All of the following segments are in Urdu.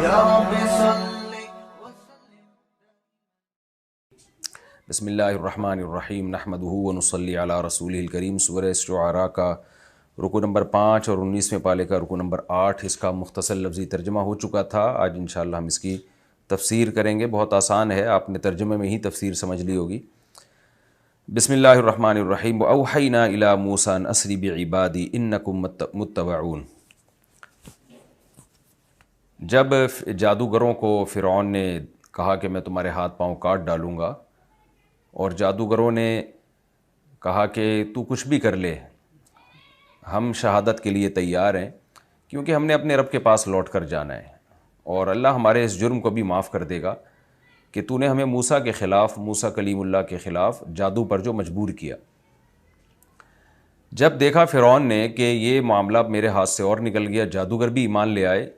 یا رب صل بسم اللہ الرحمن الرحیم نحمدہ ونصلی علی رسولہ الکریم۔ سورہ شعراء کا رکو نمبر 5 اور 19ویں پارے کا رکو نمبر 8 اس کا مختصر لفظی ترجمہ ہو چکا تھا۔ آج انشاءاللہ ہم اس کی تفسیر کریں گے۔ بہت آسان ہے، آپ نے ترجمے میں ہی تفسیر سمجھ لی ہوگی۔ بسم اللہ الرحمن الرحیم وأوحینا الی موسیٰ ان اسر بعبادی انکم متبعون۔ جب جادوگروں کو فرعون نے کہا کہ میں تمہارے ہاتھ پاؤں کاٹ ڈالوں گا، اور جادوگروں نے کہا کہ تو کچھ بھی کر لے، ہم شہادت کے لیے تیار ہیں، کیونکہ ہم نے اپنے رب کے پاس لوٹ کر جانا ہے، اور اللہ ہمارے اس جرم کو بھی معاف کر دے گا کہ تو نے ہمیں موسیٰ کے خلاف، موسیٰ کلیم اللہ کے خلاف جادو پر جو مجبور کیا۔ جب دیکھا فرعون نے کہ یہ معاملہ میرے ہاتھ سے اور نکل گیا، جادوگر بھی ایمان لے آئے،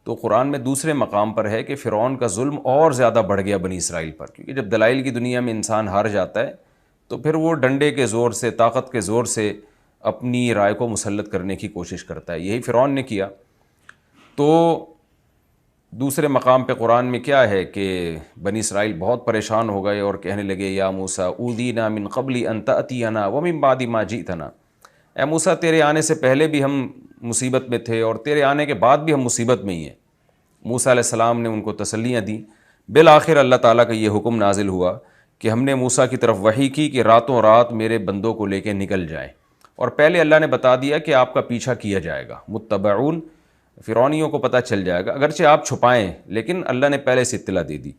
تو قرآن میں دوسرے مقام پر ہے کہ فرعون کا ظلم اور زیادہ بڑھ گیا بنی اسرائیل پر، کیونکہ جب دلائل کی دنیا میں انسان ہار جاتا ہے تو پھر وہ ڈنڈے کے زور سے، طاقت کے زور سے اپنی رائے کو مسلط کرنے کی کوشش کرتا ہے۔ یہی فرعون نے کیا۔ تو دوسرے مقام پہ قرآن میں کیا ہے کہ بنی اسرائیل بہت پریشان ہو گئے اور کہنے لگے یا موسیٰ اوذینا من قبل ان تأتینا ومن بعد ما جئتنا، اے موسیٰ تیرے آنے سے پہلے بھی ہم مصیبت میں تھے اور تیرے آنے کے بعد بھی ہم مصیبت میں ہی ہیں۔ موسیٰ علیہ السلام نے ان کو تسلیاں دیں۔ بالآخر اللہ تعالیٰ کا یہ حکم نازل ہوا کہ ہم نے موسیٰ کی طرف وحی کی کہ راتوں رات میرے بندوں کو لے کے نکل جائیں، اور پہلے اللہ نے بتا دیا کہ آپ کا پیچھا کیا جائے گا، متبعون، فرعونیوں کو پتہ چل جائے گا، اگرچہ آپ چھپائیں لیکن اللہ نے پہلے سے اطلاع دے دی۔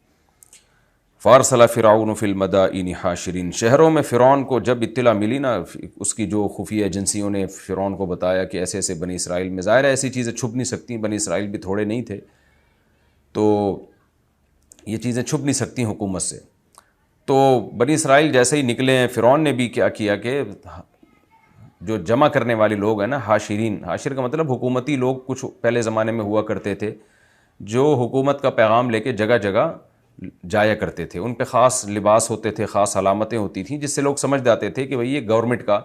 فارسل فرعون فی المدائن حاشرین، شہروں میں فرعون کو جب اطلاع ملی نا، اس کی جو خفیہ ایجنسیوں نے فرعون کو بتایا کہ ایسے ایسے بنی اسرائیل میں، ظاہر ہے ایسی چیزیں چھپ نہیں سکتی، بنی اسرائیل بھی تھوڑے نہیں تھے، تو یہ چیزیں چھپ نہیں سکتی حکومت سے۔ تو بنی اسرائیل جیسے ہی نکلے ہیں، فرعون نے بھی کیا کیا کہ جو جمع کرنے والے لوگ ہیں نا، حاشرین، حاشر کا مطلب حکومتی لوگ کچھ پہلے زمانے میں ہوا کرتے تھے، جو حکومت کا پیغام لے کے جگہ جگہ جایا کرتے تھے، ان پہ خاص لباس ہوتے تھے، خاص علامتیں ہوتی تھیں، جس سے لوگ سمجھ جاتے تھے کہ بھئی یہ گورنمنٹ کا،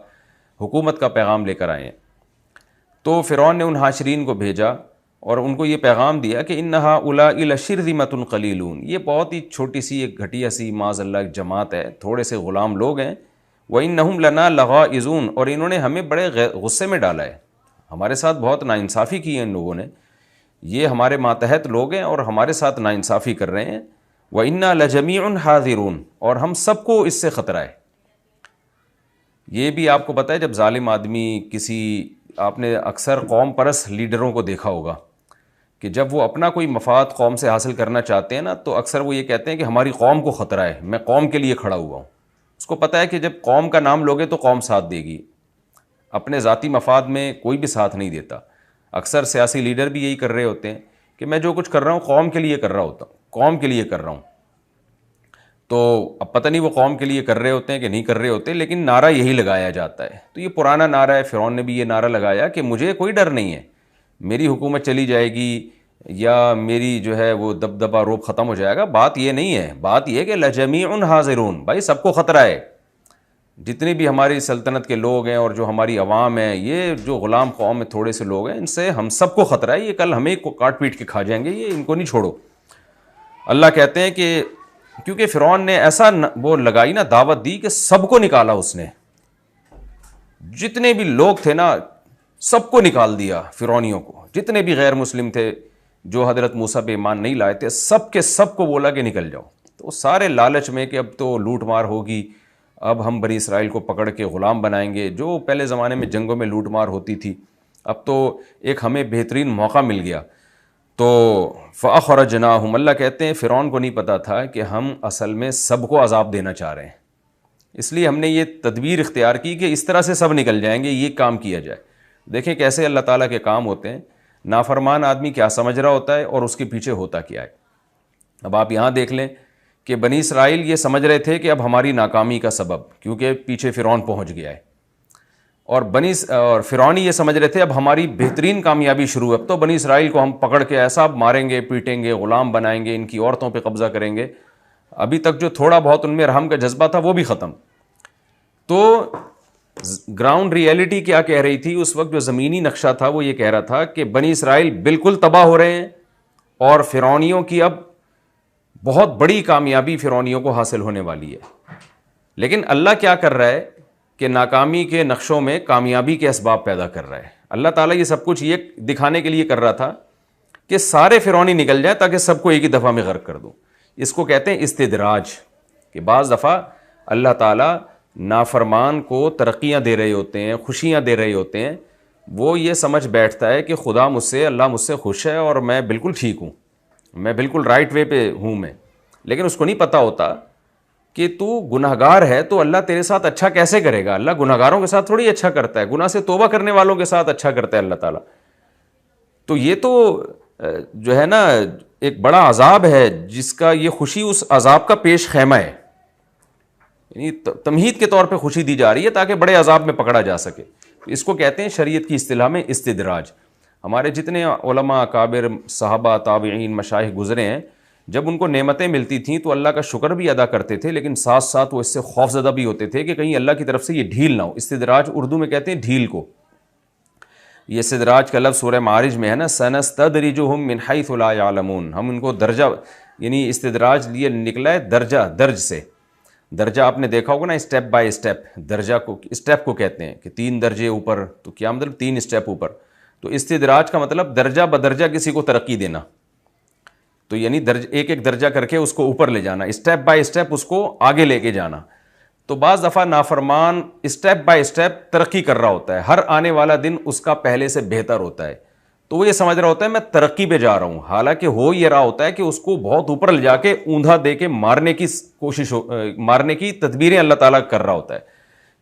حکومت کا پیغام لے کر آئے ہیں۔ تو فرعون نے ان حاشرین کو بھیجا اور ان کو یہ پیغام دیا کہ اِنَّ هَٰؤُلَاءِ لَشِرْذِمَةٌ قَلِيلُونَ، یہ بہت ہی چھوٹی سی ایک گھٹیا سی معاذ اللہ ایک جماعت ہے، تھوڑے سے غلام لوگ ہیں، وَإِنَّهُمْ لَنَا لَغَائِظُونَ، اور انہوں نے ہمیں بڑے غصے میں ڈالا ہے، ہمارے ساتھ بہت ناانصافی کی ہے ان لوگوں نے، یہ ہمارے ماتحت لوگ ہیں اور ہمارے ساتھ ناانصافی کر رہے ہیں۔ وَإِنَّا لَجَمِيعٌ حَاذِرُونَ، اور ہم سب کو اس سے خطرہ ہے۔ یہ بھی آپ کو پتہ ہے، جب ظالم آدمی کسی، آپ نے اکثر قوم پرست لیڈروں کو دیکھا ہوگا کہ جب وہ اپنا کوئی مفاد قوم سے حاصل کرنا چاہتے ہیں نا، تو اکثر وہ یہ کہتے ہیں کہ ہماری قوم کو خطرہ ہے، میں قوم کے لیے کھڑا ہوا ہوں۔ اس کو پتہ ہے کہ جب قوم کا نام لوگے تو قوم ساتھ دے گی، اپنے ذاتی مفاد میں کوئی بھی ساتھ نہیں دیتا۔ اکثر سیاسی لیڈر بھی یہی کر رہے ہوتے ہیں کہ میں جو کچھ کر رہا ہوں قوم کے لیے کر رہا ہوتا ہوں، قوم کے لیے کر رہا ہوں۔ تو اب پتہ نہیں وہ قوم کے لیے کر رہے ہوتے ہیں کہ نہیں کر رہے ہوتے، لیکن نعرہ یہی لگایا جاتا ہے۔ تو یہ پرانا نعرہ ہے، فرعون نے بھی یہ نعرہ لگایا کہ مجھے کوئی ڈر نہیں ہے، میری حکومت چلی جائے گی یا میری جو ہے وہ دبدبہ روب ختم ہو جائے گا، بات یہ نہیں ہے، بات یہ کہ لَجَمِيعٌ حَاذِرُونَ، بھائی سب کو خطرہ ہے، جتنی بھی ہماری سلطنت کے لوگ ہیں اور جو ہماری عوام ہیں، یہ جو غلام قوم میں تھوڑے سے لوگ ہیں، ان سے ہم سب کو خطرہ ہے، یہ کل ہمیں کاٹ پیٹ کے کھا جائیں گے، یہ ان کو نہیں چھوڑو۔ اللہ کہتے ہیں کہ کیونکہ فرعون نے ایسا وہ لگائی نا، دعوت دی کہ سب کو نکالا، اس نے جتنے بھی لوگ تھے نا سب کو نکال دیا، فرعونیوں کو، جتنے بھی غیر مسلم تھے جو حضرت موسیٰ پہ ایمان نہیں لائے تھے، سب کے سب کو بولا کہ نکل جاؤ۔ تو سارے لالچ میں کہ اب تو لوٹ مار ہوگی، اب ہم بنی اسرائیل کو پکڑ کے غلام بنائیں گے، جو پہلے زمانے میں جنگوں میں لوٹ مار ہوتی تھی، اب تو ایک ہمیں بہترین موقع مل گیا۔ تو فَأَخْرَجْنَاهُمْ، اللہ کہتے ہیں فرعون کو نہیں پتا تھا کہ ہم اصل میں سب کو عذاب دینا چاہ رہے ہیں، اس لیے ہم نے یہ تدبیر اختیار کی کہ اس طرح سے سب نکل جائیں گے، یہ کام کیا جائے۔ دیکھیں کیسے اللہ تعالیٰ کے کام ہوتے ہیں، نافرمان آدمی کیا سمجھ رہا ہوتا ہے اور اس کے پیچھے ہوتا کیا ہے۔ اب آپ یہاں دیکھ لیں کہ بنی اسرائیل یہ سمجھ رہے تھے کہ اب ہماری ناکامی کا سبب، کیونکہ پیچھے فرعون پہنچ گیا ہے، اور فرعونی یہ سمجھ رہے تھے اب ہماری بہترین کامیابی شروع ہے، اب تو بنی اسرائیل کو ہم پکڑ کے ایسا ماریں گے، پیٹیں گے، غلام بنائیں گے، ان کی عورتوں پہ قبضہ کریں گے۔ ابھی تک جو تھوڑا بہت ان میں رحم کا جذبہ تھا وہ بھی ختم۔ تو گراؤنڈ ریئلٹی کیا کہہ رہی تھی اس وقت، جو زمینی نقشہ تھا وہ یہ کہہ رہا تھا کہ بنی اسرائیل بالکل تباہ ہو رہے ہیں، اور فرعونیوں کی اب بہت بڑی کامیابی فرعونیوں کو حاصل ہونے والی ہے. لیکن اللہ کیا کر رہا ہے کہ ناکامی کے نقشوں میں کامیابی کے اسباب پیدا کر رہا ہے. اللہ تعالیٰ یہ سب کچھ یہ دکھانے کے لیے کر رہا تھا کہ سارے فرعونی نکل جائیں تاکہ سب کو ایک ہی دفعہ میں غرق کر دوں. اس کو کہتے ہیں استدراج، کہ بعض دفعہ اللہ تعالیٰ نافرمان کو ترقیاں دے رہے ہوتے ہیں، خوشیاں دے رہے ہوتے ہیں. وہ یہ سمجھ بیٹھتا ہے کہ خدا مجھ سے، اللہ مجھ سے خوش ہے اور میں بالکل ٹھیک ہوں، میں بالکل رائٹ وے پہ ہوں میں. لیکن اس کو نہیں پتہ ہوتا کہ تو گناہگار ہے تو اللہ تیرے ساتھ اچھا کیسے کرے گا. اللہ گناہگاروں کے ساتھ تھوڑی اچھا کرتا ہے، گناہ سے توبہ کرنے والوں کے ساتھ اچھا کرتا ہے اللہ تعالیٰ. تو یہ تو جو ہے نا ایک بڑا عذاب ہے جس کا یہ خوشی اس عذاب کا پیش خیمہ ہے. یعنی تمہید کے طور پہ خوشی دی جا رہی ہے تاکہ بڑے عذاب میں پکڑا جا سکے. اس کو کہتے ہیں شریعت کی اصطلاح میں استدراج. ہمارے جتنے علماء، اکابر، صحابہ، تابعین، مشائخ گزرے ہیں، جب ان کو نعمتیں ملتی تھیں تو اللہ کا شکر بھی ادا کرتے تھے، لیکن ساتھ ساتھ وہ اس سے خوف زدہ بھی ہوتے تھے کہ کہیں اللہ کی طرف سے یہ ڈھیل نہ ہو. استدراج اردو میں کہتے ہیں ڈھیل کو. یہ استدراج کا لفظ سورہ معارج میں ہے نا، سنستدرجہم من حیث لا یعلمون. ہم ان کو درجہ، یعنی استدراج یہ نکلا ہے درجہ، درج سے. درجہ آپ نے دیکھا ہوگا نا، اسٹیپ بائی اسٹیپ. درجہ کو اسٹیپ کو کہتے ہیں کہ 3 درجے اوپر، تو کیا مطلب 3 اسٹیپ اوپر. تو استدراج کا مطلب درجہ بدرجہ کسی کو ترقی دینا. تو یعنی ایک ایک درجہ کر کے اس کو اوپر لے جانا، اسٹیپ بائی اسٹیپ اس کو آگے لے کے جانا. تو بعض دفعہ نافرمان اسٹیپ بائی اسٹیپ ترقی کر رہا ہوتا ہے، ہر آنے والا دن اس کا پہلے سے بہتر ہوتا ہے. تو وہ یہ سمجھ رہا ہوتا ہے میں ترقی پہ جا رہا ہوں، حالانکہ ہو یہ رہا ہوتا ہے کہ اس کو بہت اوپر لے جا کے اوندھا دے کے مارنے کی کوشش، مارنے کی تدبیریں اللہ تعالیٰ کر رہا ہوتا ہے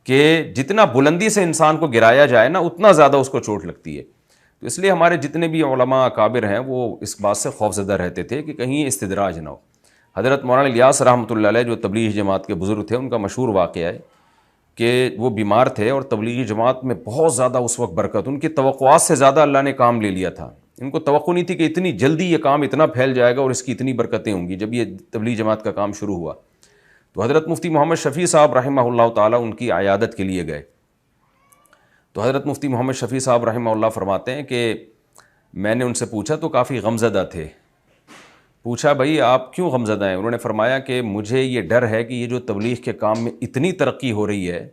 کہ جتنا بلندی سے انسان کو گرایا جائے نا اتنا زیادہ اس کو چوٹ لگتی ہے. تو اس لیے ہمارے جتنے بھی علماء اکابر ہیں وہ اس بات سے خوف زدہ رہتے تھے کہ کہیں استدراج نہ ہو. حضرت مولانا الیاس رحمۃ اللہ علیہ جو تبلیغی جماعت کے بزرگ تھے، ان کا مشہور واقعہ ہے کہ وہ بیمار تھے اور تبلیغی جماعت میں بہت زیادہ اس وقت برکت، ان کی توقعات سے زیادہ اللہ نے کام لے لیا تھا. ان کو توقع نہیں تھی کہ اتنی جلدی یہ کام اتنا پھیل جائے گا اور اس کی اتنی برکتیں ہوں گی. جب یہ تبلیغی جماعت کا کام شروع ہوا تو حضرت مفتی محمد شفیع صاحب رحمہ اللہ تعالیٰ ان کی عیادت کے لیے گئے. تو حضرت مفتی محمد شفیع صاحب رحمہ اللہ فرماتے ہیں کہ میں نے ان سے پوچھا تو کافی غمزدہ تھے. پوچھا بھائی آپ کیوں غمزدہ ہیں؟ انہوں نے فرمایا کہ مجھے یہ ڈر ہے کہ یہ جو تبلیغ کے کام میں اتنی ترقی ہو رہی ہے،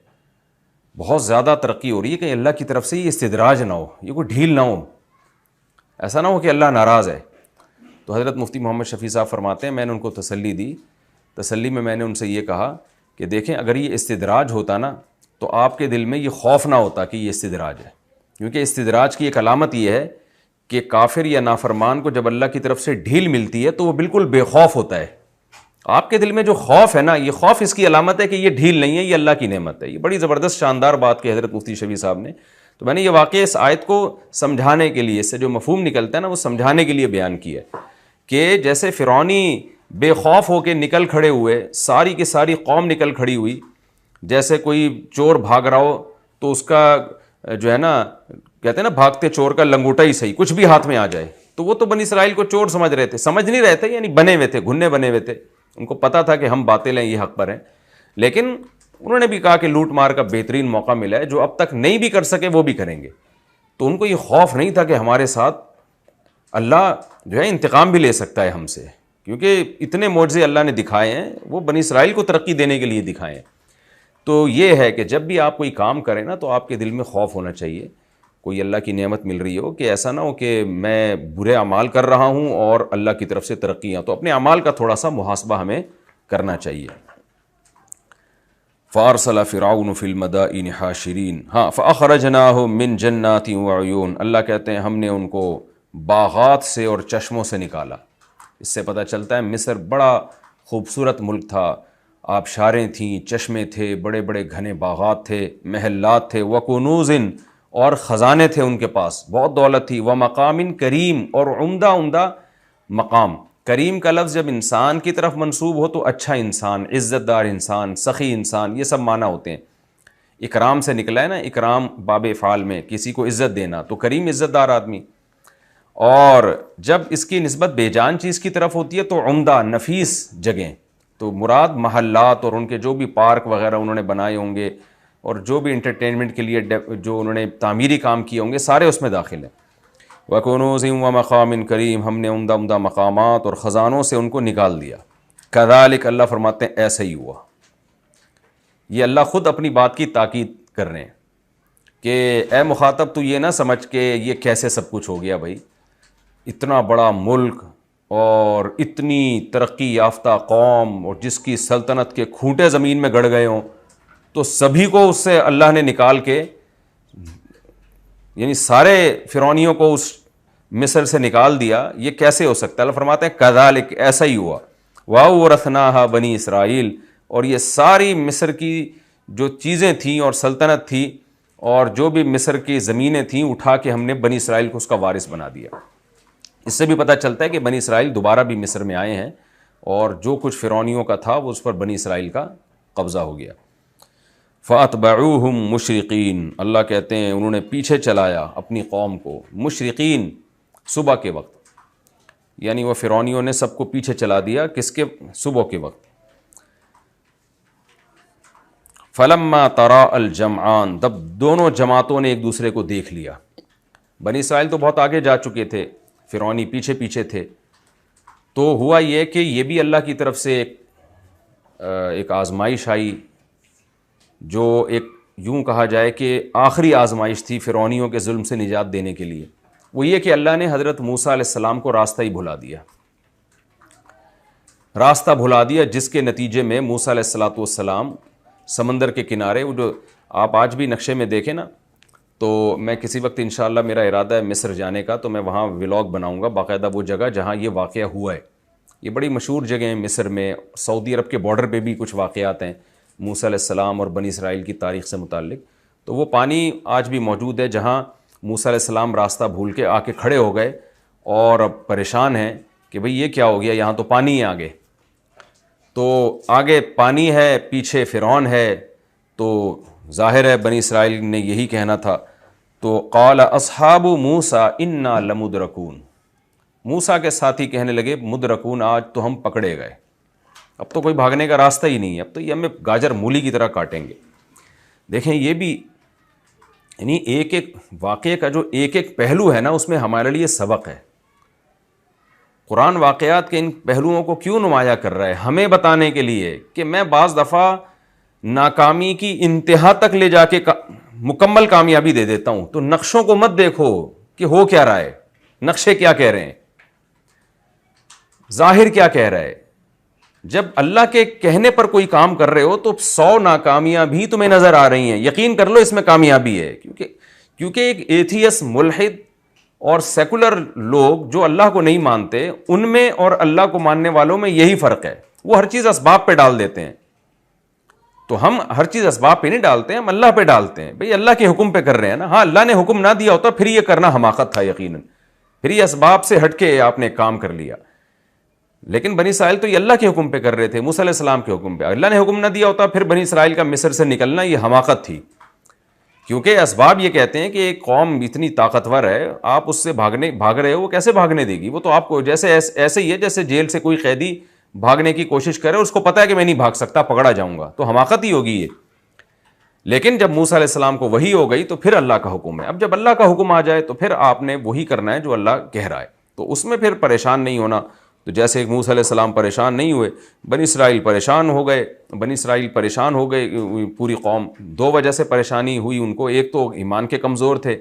بہت زیادہ ترقی ہو رہی ہے، کہ اللہ کی طرف سے یہ استدراج نہ ہو، یہ کوئی ڈھیل نہ ہو، ایسا نہ ہو کہ اللہ ناراض ہے. تو حضرت مفتی محمد شفیع صاحب فرماتے ہیں میں نے ان کو تسلی دی. تسلی میں نے ان سے یہ کہا کہ دیکھیں اگر یہ استدراج ہوتا نا تو آپ کے دل میں یہ خوف نہ ہوتا کہ یہ استدراج ہے، کیونکہ استدراج کی ایک علامت یہ ہے کہ کافر یا نافرمان کو جب اللہ کی طرف سے ڈھیل ملتی ہے تو وہ بالکل بے خوف ہوتا ہے. آپ کے دل میں جو خوف ہے نا، یہ خوف اس کی علامت ہے کہ یہ ڈھیل نہیں ہے، یہ اللہ کی نعمت ہے. یہ بڑی زبردست شاندار بات کی حضرت مفتی شفیع صاحب نے. تو میں نے یہ واقعہ اس آیت کو سمجھانے کے لیے، اس سے جو مفہوم نکلتا ہے نا وہ سمجھانے کے لیے بیان کیا ہے کہ جیسے فرعونی بے خوف ہو کے نکل کھڑے ہوئے، ساری کی ساری قوم نکل کھڑی ہوئی، جیسے کوئی چور بھاگ رہا ہو تو اس کا جو ہے نا کہتے ہیں نا بھاگتے چور کا لنگوٹا ہی صحیح، کچھ بھی ہاتھ میں آ جائے. تو وہ تو بنی اسرائیل کو چور سمجھ رہے تھے، سمجھ نہیں رہے تھے، یعنی بنے ہوئے تھے، گھنے بنے ہوئے تھے. ان کو پتا تھا کہ ہم باطل ہیں، یہ حق پر ہیں. لیکن انہوں نے بھی کہا کہ لوٹ مار کا بہترین موقع ملا ہے، جو اب تک نہیں بھی کر سکے وہ بھی کریں گے. تو ان کو یہ خوف نہیں تھا کہ ہمارے ساتھ اللہ جو ہے انتقام بھی لے سکتا ہے ہم سے، کیونکہ اتنے معجزے اللہ نے دکھائے ہیں، وہ بنی اسرائیل کو ترقی دینے کے لیے دکھائے ہیں. تو یہ ہے کہ جب بھی آپ کوئی کام کریں نا تو آپ کے دل میں خوف ہونا چاہیے، کوئی اللہ کی نعمت مل رہی ہو، کہ ایسا نہ ہو کہ میں برے اعمال کر رہا ہوں اور اللہ کی طرف سے ترقیاں. تو اپنے اعمال کا تھوڑا سا محاسبہ ہمیں کرنا چاہیے. فارسل فرعون فی المدائن حاشرین، ہاں فاخرجناہم من جنات وعیون. اللہ کہتے ہیں ہم نے ان کو باغات سے اور چشموں سے نکالا. اس سے پتہ چلتا ہے مصر بڑا خوبصورت ملک تھا، آبشاریں تھیں، چشمے تھے، بڑے بڑے گھنے باغات تھے، محلات تھے، وکنوز، اور خزانے تھے ان کے پاس، بہت دولت تھی، ومقام کریم، اور عمدہ عمدہ مقام. کریم کا لفظ جب انسان کی طرف منسوب ہو تو اچھا انسان، عزت دار انسان، سخی انسان، یہ سب معنی ہوتے ہیں. اکرام سے نکلا ہے نا، اکرام باب افعال میں کسی کو عزت دینا، تو کریم عزت دار آدمی. اور جب اس کی نسبت بے جان چیز کی طرف ہوتی ہے تو عمدہ نفیس جگہیں. تو مراد محلات اور ان کے جو بھی پارک وغیرہ انہوں نے بنائے ہوں گے اور جو بھی انٹرٹینمنٹ کے لیے جو انہوں نے تعمیری کام کیے ہوں گے سارے اس میں داخل ہیں. وکنوز و مقام کریم، ہم نے عمدہ عمدہ مقامات اور خزانوں سے ان کو نکال دیا. کذالک، اللہ فرماتے ہیں ایسا ہی ہوا. یہ اللہ خود اپنی بات کی تاکید کر رہے ہیں کہ اے مخاطب تو یہ نہ سمجھ کہ یہ کیسے سب کچھ ہو گیا. بھائی اتنا بڑا ملک اور اتنی ترقی یافتہ قوم اور جس کی سلطنت کے کھوٹے زمین میں گڑ گئے ہوں تو سبھی کو اس سے اللہ نے نکال کے، یعنی سارے فرعونیوں کو اس مصر سے نکال دیا، یہ کیسے ہو سکتا ہے؟ اللہ فرماتے ہیں کذالک، ایسا ہی ہوا. وَأَوْرَثْنَاهَا بنی اسرائیل، اور یہ ساری مصر کی جو چیزیں تھیں اور سلطنت تھی اور جو بھی مصر کی زمینیں تھیں اٹھا کے ہم نے بنی اسرائیل کو اس کا وارث بنا دیا. اس سے بھی پتہ چلتا ہے کہ بنی اسرائیل دوبارہ بھی مصر میں آئے ہیں اور جو کچھ فرعونیوں کا تھا وہ اس پر بنی اسرائیل کا قبضہ ہو گیا. فَأَتْبَعُوهُمْ مُشْرِقِينَ، اللہ کہتے ہیں انہوں نے پیچھے چلایا اپنی قوم کو مشرقین، صبح کے وقت، یعنی وہ فرعونیوں نے سب کو پیچھے چلا دیا. کس کے؟ صبح کے وقت. فَلَمَّا تَرَاءَ الْجَمْعَانِ، جب دونوں جماعتوں نے ایک دوسرے کو دیکھ لیا. بنی اسرائیل تو بہت آگے جا چکے تھے، فرعونی پیچھے پیچھے تھے. تو ہوا یہ کہ یہ بھی اللہ کی طرف سے ایک آزمائش آئی، جو ایک یوں کہا جائے کہ آخری آزمائش تھی فرعونیوں کے ظلم سے نجات دینے کے لیے. وہ یہ کہ اللہ نے حضرت موسیٰ علیہ السلام کو راستہ ہی بھلا دیا، راستہ بھلا دیا، جس کے نتیجے میں موسیٰ علیہ السلام سمندر کے کنارے، وہ جو آپ آج بھی نقشے میں دیکھیں نا، تو میں کسی وقت انشاءاللہ میرا ارادہ ہے مصر جانے کا، تو میں وہاں ولاگ بناؤں گا باقاعدہ وہ جگہ جہاں یہ واقعہ ہوا ہے. یہ بڑی مشہور جگہ ہیں مصر میں، سعودی عرب کے بارڈر پہ بھی کچھ واقعات ہیں موسیٰ علیہ السلام اور بنی اسرائیل کی تاریخ سے متعلق. تو وہ پانی آج بھی موجود ہے جہاں موسیٰ علیہ السلام راستہ بھول کے آ کے کھڑے ہو گئے اور پریشان ہیں کہ بھئی یہ کیا ہو گیا، یہاں تو پانی ہے آگے. تو آگے پانی ہے، پیچھے فرعون ہے، تو ظاہر ہے بنی اسرائیل نے یہی کہنا تھا. تو قال اصحاب موسیٰ انا لمدرکون، موسیٰ کے ساتھی کہنے لگے مدرکون، آج تو ہم پکڑے گئے، اب تو کوئی بھاگنے کا راستہ ہی نہیں ہے، اب تو یہ ہمیں گاجر مولی کی طرح کاٹیں گے. دیکھیں یہ بھی، یعنی ایک ایک واقعے کا جو ایک ایک پہلو ہے نا، اس میں ہمارے لیے سبق ہے. قرآن واقعات کے ان پہلوؤں کو کیوں نمایاں کر رہا ہے؟ ہمیں بتانے کے لیے کہ میں بعض دفعہ ناکامی کی انتہا تک لے جا کے مکمل کامیابی دے دیتا ہوں. تو نقشوں کو مت دیکھو کہ ہو کیا رہا ہے، نقشے کیا کہہ رہے ہیں، ظاہر کیا کہہ رہا ہے. جب اللہ کے کہنے پر کوئی کام کر رہے ہو تو 100 ناکامیاں بھی تمہیں نظر آ رہی ہیں، یقین کر لو اس میں کامیابی ہے. کیونکہ ایک ایتھیس، ملحد اور سیکولر لوگ جو اللہ کو نہیں مانتے، ان میں اور اللہ کو ماننے والوں میں یہی فرق ہے. وہ ہر چیز اسباب پہ ڈال دیتے ہیں، تو ہم ہر چیز اسباب پہ نہیں ڈالتے ہیں، ہم اللہ پہ ڈالتے ہیں. بھئی اللہ کے حکم پہ کر رہے ہیں نا، ہاں اللہ نے حکم نہ دیا ہوتا پھر یہ کرنا حماقت تھا یقیناً، پھر یہ اسباب سے ہٹ کے آپ نے کام کر لیا. لیکن بنی اسرائیل تو یہ اللہ کے حکم پہ کر رہے تھے، موسیٰ علیہ السلام کے حکم پہ. اللہ نے حکم نہ دیا ہوتا پھر بنی اسرائیل کا مصر سے نکلنا یہ حماقت تھی. کیونکہ اسباب یہ کہتے ہیں کہ ایک قوم اتنی طاقتور ہے، آپ اس سے بھاگ رہے ہو، وہ کیسے بھاگنے دے گی؟ وہ تو آپ کو جیسے ایسے ہی ہے جیسے جیل سے کوئی قیدی بھاگنے کی کوشش کرے، اس کو پتہ ہے کہ میں نہیں بھاگ سکتا، پکڑا جاؤں گا، تو حماقت ہی ہوگی یہ. لیکن جب موسیٰ علیہ السلام کو وحی ہو گئی تو پھر اللہ کا حکم ہے. اب جب اللہ کا حکم آ جائے تو پھر آپ نے وہی کرنا ہے جو اللہ کہہ رہا ہے، تو اس میں پھر پریشان نہیں ہونا. تو جیسے موسیٰ علیہ السلام پریشان نہیں ہوئے، بنی اسرائیل پریشان ہو گئے. بنی اسرائیل پریشان ہو گئے، پوری قوم. 2 وجہ سے پریشانی ہوئی ان کو. ایک تو ایمان کے کمزور تھے،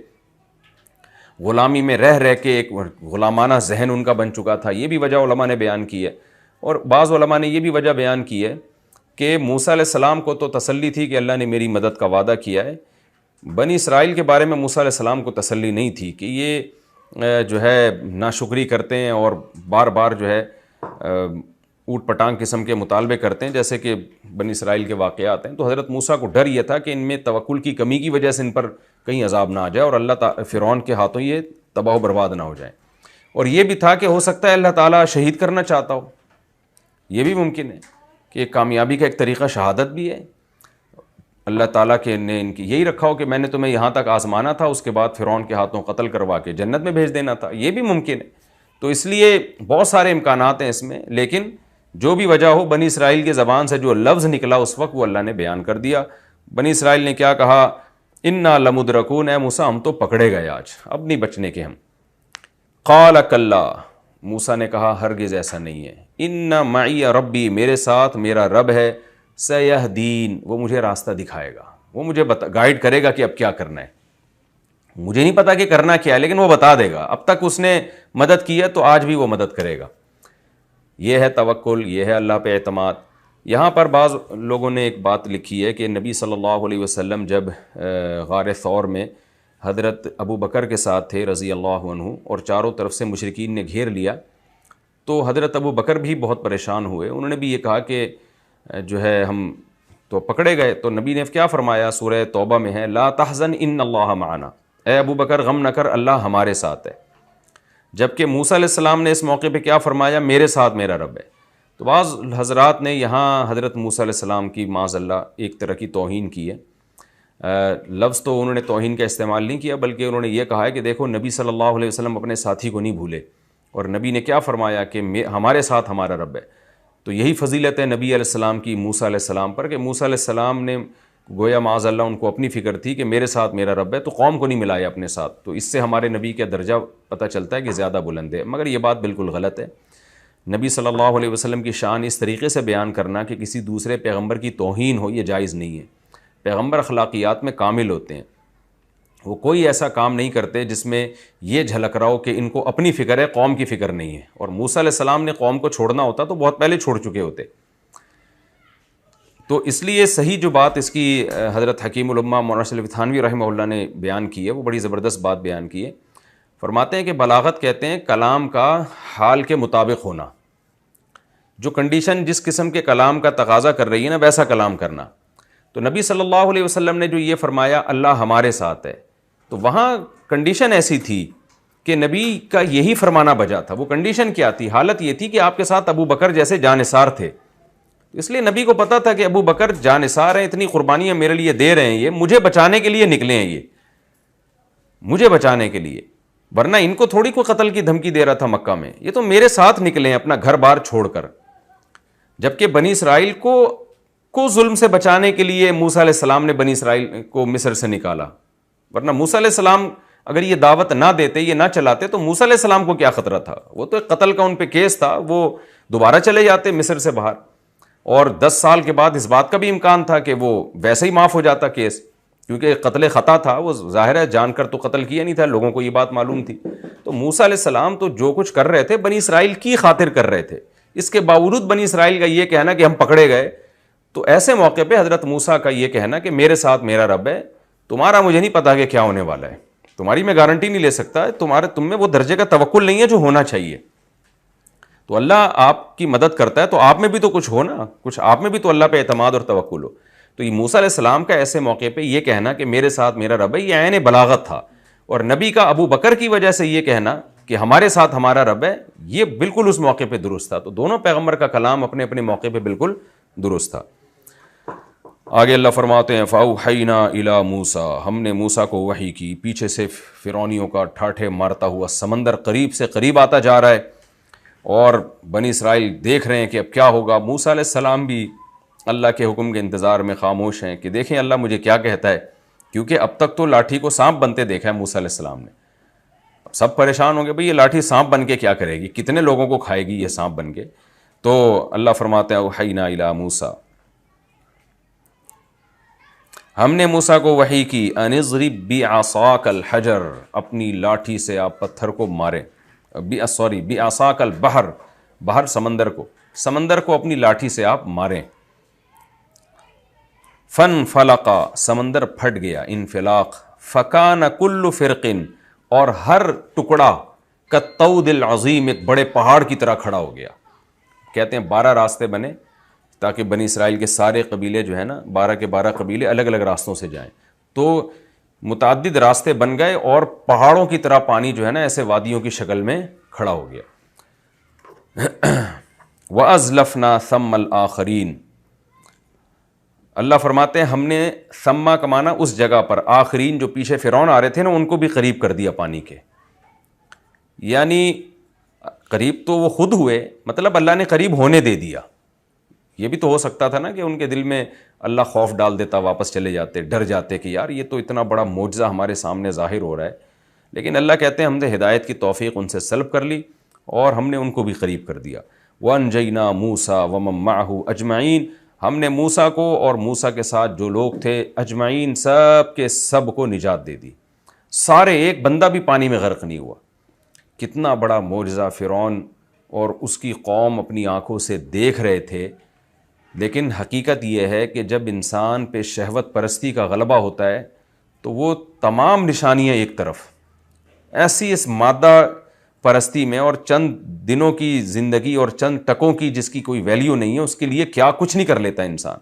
غلامی میں رہ کے ایک غلامانہ ذہن ان کا بن چکا تھا، یہ بھی وجہ علماء نے بیان کی ہے. اور بعض علماء نے یہ بھی وجہ بیان کی ہے کہ موسیٰ علیہ السلام کو تو تسلی تھی کہ اللہ نے میری مدد کا وعدہ کیا ہے. بنی اسرائیل کے بارے میں موسیٰ علیہ السلام کو تسلی نہیں تھی کہ یہ جو ہے ناشکری کرتے ہیں اور بار بار جو ہے اوٹ پٹانگ قسم کے مطالبے کرتے ہیں جیسے کہ بنی اسرائیل کے واقعات ہیں. تو حضرت موسیٰ کو ڈر یہ تھا کہ ان میں توکل کی کمی کی وجہ سے ان پر کہیں عذاب نہ آ جائے اور اللہ فرعون کے ہاتھوں یہ تباہ و برباد نہ ہو جائے. اور یہ بھی تھا کہ ہو سکتا ہے اللہ تعالیٰ شہید کرنا چاہتا ہو، یہ بھی ممکن ہے کہ ایک کامیابی کا ایک طریقہ شہادت بھی ہے. اللہ تعالیٰ کے نے ان کی یہی رکھا ہو کہ میں نے تمہیں یہاں تک آزمانا تھا، اس کے بعد فرعون کے ہاتھوں قتل کروا کے جنت میں بھیج دینا تھا، یہ بھی ممکن ہے. تو اس لیے بہت سارے امکانات ہیں اس میں. لیکن جو بھی وجہ ہو، بنی اسرائیل کی زبان سے جو لفظ نکلا اس وقت وہ اللہ نے بیان کر دیا. بنی اسرائیل نے کیا کہا؟ انا لمدرکون، اے موسیٰ ہم تو پکڑے گئے آج، اب نہیں بچنے کے ہم. قال کلا، موسیٰ نے کہا ہرگز ایسا نہیں ہے، ان معی ربی، میرے ساتھ میرا رب ہے، سیہدین، وہ مجھے راستہ دکھائے گا، وہ مجھے گائیڈ کرے گا کہ اب کیا کرنا ہے. مجھے نہیں پتا کہ کرنا کیا ہے، لیکن وہ بتا دے گا. اب تک اس نے مدد کی ہے تو آج بھی وہ مدد کرے گا. یہ ہے توکل، یہ ہے اللہ پہ اعتماد. یہاں پر بعض لوگوں نے ایک بات لکھی ہے کہ نبی صلی اللہ علیہ وسلم جب غار ثور میں حضرت ابو بکر کے ساتھ تھے رضی اللہ عنہ، اور چاروں طرف سے مشرکین نے گھیر لیا، تو حضرت ابو بکر بھی بہت پریشان ہوئے. انہوں نے بھی یہ کہا کہ جو ہے ہم تو پکڑے گئے. تو نبی نے کیا فرمایا، سورہ توبہ میں ہے، لا تحزن ان اللہ معنا، اے ابو بکر غم نہ کر، اللہ ہمارے ساتھ ہے. جبکہ موسیٰ علیہ السلام نے اس موقع پہ کیا فرمایا، میرے ساتھ میرا رب ہے. تو بعض حضرات نے یہاں حضرت موسیٰ علیہ السلام کی معاذ اللہ ایک طرح کی توہین کی ہے. لفظ تو انہوں نے توہین کا استعمال نہیں کیا، بلکہ انہوں نے یہ کہا ہے کہ دیکھو نبی صلی اللہ علیہ وسلم اپنے ساتھی کو نہیں بھولے، اور نبی نے کیا فرمایا کہ ہمارے ساتھ ہمارا رب ہے. تو یہی فضیلت ہے نبی علیہ السلام کی موسیٰ علیہ السلام پر کہ موسیٰ علیہ السلام نے گویا معاذ اللہ ان کو اپنی فکر تھی کہ میرے ساتھ میرا رب ہے، تو قوم کو نہیں ملایا اپنے ساتھ. تو اس سے ہمارے نبی کا درجہ پتہ چلتا ہے کہ زیادہ بلند ہے. مگر یہ بات بالکل غلط ہے. نبی صلی اللہ علیہ وسلم کی شان اس طریقے سے بیان کرنا کہ کسی دوسرے پیغمبر کی توہین ہو، یہ جائز نہیں ہے. پیغمبر اخلاقیات میں کامل ہوتے ہیں، وہ کوئی ایسا کام نہیں کرتے جس میں یہ جھلک رہا ہو کہ ان کو اپنی فکر ہے، قوم کی فکر نہیں ہے. اور موسیٰ علیہ السلام نے قوم کو چھوڑنا ہوتا تو بہت پہلے چھوڑ چکے ہوتے. تو اس لیے صحیح جو بات اس کی حضرت حکیم الامہ مولانا اشرف تھانوی رحمہ اللہ نے بیان کی ہے، وہ بڑی زبردست بات بیان کی ہے. فرماتے ہیں کہ بلاغت کہتے ہیں کلام کا حال کے مطابق ہونا، جو کنڈیشن جس قسم کے کلام کا تقاضا کر رہی ہے نا ویسا کلام کرنا. تو نبی صلی اللہ علیہ وسلم نے جو یہ فرمایا اللہ ہمارے ساتھ ہے، تو وہاں کنڈیشن ایسی تھی کہ نبی کا یہی فرمانا بجا تھا. وہ کنڈیشن کیا تھی؟ حالت یہ تھی کہ آپ کے ساتھ ابو بکر جیسے جانثار تھے. اس لیے نبی کو پتا تھا کہ ابو بکر جانثار ہیں، اتنی قربانیاں میرے لیے دے رہے ہیں، یہ مجھے بچانے کے لیے نکلے ہیں، یہ مجھے بچانے کے لیے، ورنہ ان کو تھوڑی کوئی قتل کی دھمکی دے رہا تھا مکہ میں. یہ تو میرے ساتھ نکلے ہیں اپنا گھر بار چھوڑ کر. جبکہ بنی اسرائیل کو ظلم سے بچانے کے لیے موسیٰ علیہ السلام نے بنی اسرائیل کو مصر سے نکالا، ورنہ موسیٰ علیہ السلام اگر یہ دعوت نہ دیتے، یہ نہ چلاتے، تو موسیٰ علیہ السلام کو کیا خطرہ تھا؟ وہ تو قتل کا ان پہ کیس تھا، وہ دوبارہ چلے جاتے مصر سے باہر، اور 10 سال کے بعد اس بات کا بھی امکان تھا کہ وہ ویسے ہی معاف ہو جاتا کیس، کیونکہ قتل خطا تھا، وہ ظاہر ہے جان کر تو قتل کیا نہیں تھا، لوگوں کو یہ بات معلوم تھی. تو موسیٰ علیہ السلام تو جو کچھ کر رہے تھے بنی اسرائیل کی خاطر کر رہے تھے. اس کے باوجود بنی اسرائیل کا یہ کہنا کہ ہم پکڑے گئے، تو ایسے موقع پہ حضرت موسیٰ کا یہ کہنا کہ میرے ساتھ میرا رب ہے، تمہارا مجھے نہیں پتا کہ کیا ہونے والا ہے، تمہاری میں گارنٹی نہیں لے سکتا، تم میں وہ درجے کا توکل نہیں ہے جو ہونا چاہیے. تو اللہ آپ کی مدد کرتا ہے تو آپ میں بھی تو کچھ ہو نا، کچھ آپ میں بھی تو اللہ پہ اعتماد اور توکل ہو. تو یہ موسیٰ علیہ السلام کا ایسے موقع پہ یہ کہنا کہ میرے ساتھ میرا رب ہے، یہ عین بلاغت تھا. اور نبی کا ابو بکر کی وجہ سے یہ کہنا کہ ہمارے ساتھ ہمارا رب ہے، یہ بالکل اس موقع پہ درست تھا. تو دونوں پیغمبر کا کلام اپنے اپنے موقع پہ بالکل درست تھا. آگے اللہ فرماتے ہیں فَأَوْحَيْنَا إِلَىٰ مُوسَىٰ، ہم نے موسیٰ کو وحی کی. پیچھے سے فرعونیوں کا ٹھاٹھے مارتا ہوا سمندر قریب سے قریب آتا جا رہا ہے، اور بنی اسرائیل دیکھ رہے ہیں کہ اب کیا ہوگا. موسیٰ علیہ السلام بھی اللہ کے حکم کے انتظار میں خاموش ہیں کہ دیکھیں اللہ مجھے کیا کہتا ہے، کیونکہ اب تک تو لاٹھی کو سانپ بنتے دیکھا ہے موسیٰ علیہ السلام نے. سب پریشان ہوں گے بھئی یہ لاٹھی سانپ بن کے کیا کرے گی، کتنے لوگوں کو کھائے گی یہ سانپ بن کے. تو اللہ فرماتے ہیں اوحینا الی موسیٰ، ہم نے موسیٰ کو وحی کی، ان اضرب بعصاک الحجر، اپنی لاٹھی سے آپ پتھر کو ماریں، بعصاک البحر، بحر سمندر کو اپنی لاٹھی سے آپ ماریں. فانفلقا، سمندر پھٹ گیا، انفلاق. فکان کل فرق، اور ہر ٹکڑا کالطود العظیم، ایک بڑے پہاڑ کی طرح کھڑا ہو گیا. کہتے ہیں 12 راستے بنے تاکہ بنی اسرائیل کے سارے قبیلے جو ہیں نا، 12 کے 12 قبیلے الگ الگ راستوں سے جائیں. تو متعدد راستے بن گئے اور پہاڑوں کی طرح پانی جو ہے نا ایسے وادیوں کی شکل میں کھڑا ہو گیا. وَأَزْلَفْنَا ثَمَّ الْآخَرِينَ، اللہ فرماتے ہیں ہم نے ثمہ کا معنی اس جگہ پر، آخرین جو پیچھے فرعون آ رہے تھے نا ان کو بھی قریب کر دیا پانی کے. یعنی قریب تو وہ خود ہوئے، مطلب اللہ نے قریب ہونے دے دیا. یہ بھی تو ہو سکتا تھا نا کہ ان کے دل میں اللہ خوف ڈال دیتا، واپس چلے جاتے، ڈر جاتے کہ یار یہ تو اتنا بڑا معجزہ ہمارے سامنے ظاہر ہو رہا ہے. لیکن اللہ کہتے ہیں ہم نے ہدایت کی توفیق ان سے سلب کر لی اور ہم نے ان کو بھی قریب کر دیا. وَأَنْجَيْنَا مُوسَىٰ وَمَن مَّعَهُ أَجْمَعِينَ، ہم نے موسیٰ کو اور موسیٰ کے ساتھ جو لوگ تھے اجمعین سب کے سب کو نجات دے دی، سارے، ایک بندہ بھی پانی میں غرق نہیں ہوا. کتنا بڑا معجزہ فرعون اور اس کی قوم اپنی آنکھوں سے دیکھ رہے تھے. لیکن حقیقت یہ ہے کہ جب انسان پہ شہوت پرستی کا غلبہ ہوتا ہے تو وہ تمام نشانیاں ایک طرف، ایسی اس مادہ پرستی میں اور چند دنوں کی زندگی اور چند ٹکوں کی جس کی کوئی ویلیو نہیں ہے، اس کے لیے کیا کچھ نہیں کر لیتا انسان.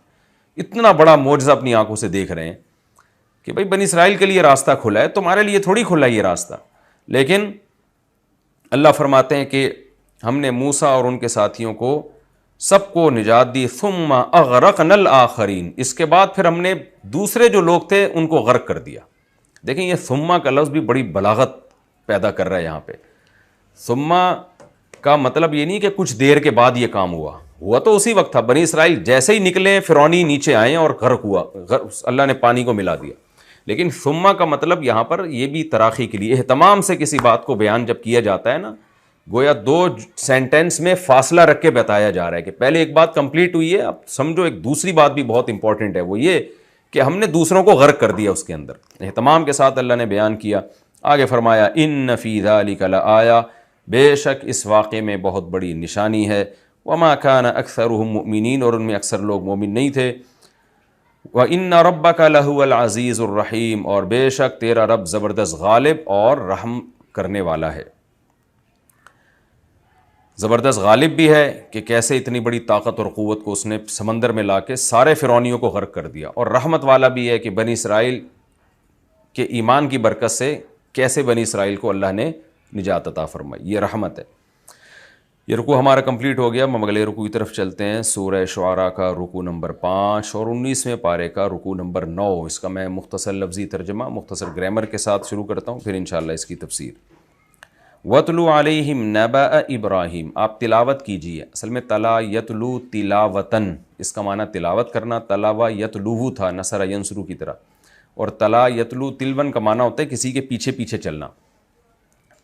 اتنا بڑا معجزہ اپنی آنکھوں سے دیکھ رہے ہیں کہ بھائی بنی اسرائیل کے لیے راستہ کھلا ہے، تمہارے لیے تھوڑی کھلا ہے یہ راستہ. لیکن اللہ فرماتے ہیں کہ ہم نے موسیٰ اور ان کے ساتھیوں کو سب کو نجات دی. ثم اغرقنا الآخرین، اس کے بعد پھر ہم نے دوسرے جو لوگ تھے ان کو غرق کر دیا. دیکھیں یہ ثم کا لفظ بھی بڑی بلاغت پیدا کر رہا ہے یہاں پہ. ثم کا مطلب یہ نہیں کہ کچھ دیر کے بعد یہ کام ہوا تو اسی وقت تھا. بنی اسرائیل جیسے ہی نکلے فرعونی نیچے آئے اور غرق ہوا، اللہ نے پانی کو ملا دیا. لیکن ثم کا مطلب یہاں پر یہ بھی تراخی کے لیے، اہتمام سے کسی بات کو بیان جب کیا جاتا ہے نا، گویا دو سینٹنس میں فاصلہ رکھ کے بتایا جا رہا ہے کہ پہلے ایک بات کمپلیٹ ہوئی ہے، اب سمجھو ایک دوسری بات بھی بہت امپورٹنٹ ہے، وہ یہ کہ ہم نے دوسروں کو غرق کر دیا. اس کے اندر اہتمام کے ساتھ اللہ نے بیان کیا. آگے فرمایا ان فی ذلک لآیہ، بے شک اس واقعے میں بہت بڑی نشانی ہے. وما کان اکثرهم مؤمنین، اور ان میں اکثر لوگ مومن نہیں تھے. وَإِنَّ رَبَّكَ لَهُوَ الْعَزِيزُ الرَّحِيمُ، اور بے شک تیرا رب زبردست غالب اور رحم کرنے والا ہے. زبردست غالب بھی ہے کہ کیسے اتنی بڑی طاقت اور قوت کو اس نے سمندر میں لا کے سارے فرعونیوں کو غرق کر دیا، اور رحمت والا بھی ہے کہ بنی اسرائیل کے ایمان کی برکت سے کیسے بنی اسرائیل کو اللہ نے نجات عطا فرمائی. یہ رحمت ہے. یہ رکوع ہمارا کمپلیٹ ہو گیا. ہم اگلے رکوع کی طرف چلتے ہیں. سورہ شعراء کا رکوع نمبر 5 اور 19ویں پارے کا رکوع نمبر 9. اس کا میں مختصر لفظی ترجمہ مختصر گرامر کے ساتھ شروع کرتا ہوں، پھر انشاءاللہ اس کی تفسیر. وَاتْلُ عَلَيْهِمْ نَبَأَ إِبْرَاهِيمَ، آپ تلاوت کیجئے. اصل میں تلا یتلو تلاوتن، اس کا معنی تلاوت کرنا. تلاوہ یتلوہ تھا نصر ینصرو کی طرح، اور تلا یتلو تلون کا معنی ہوتا ہے کسی کے پیچھے پیچھے چلنا.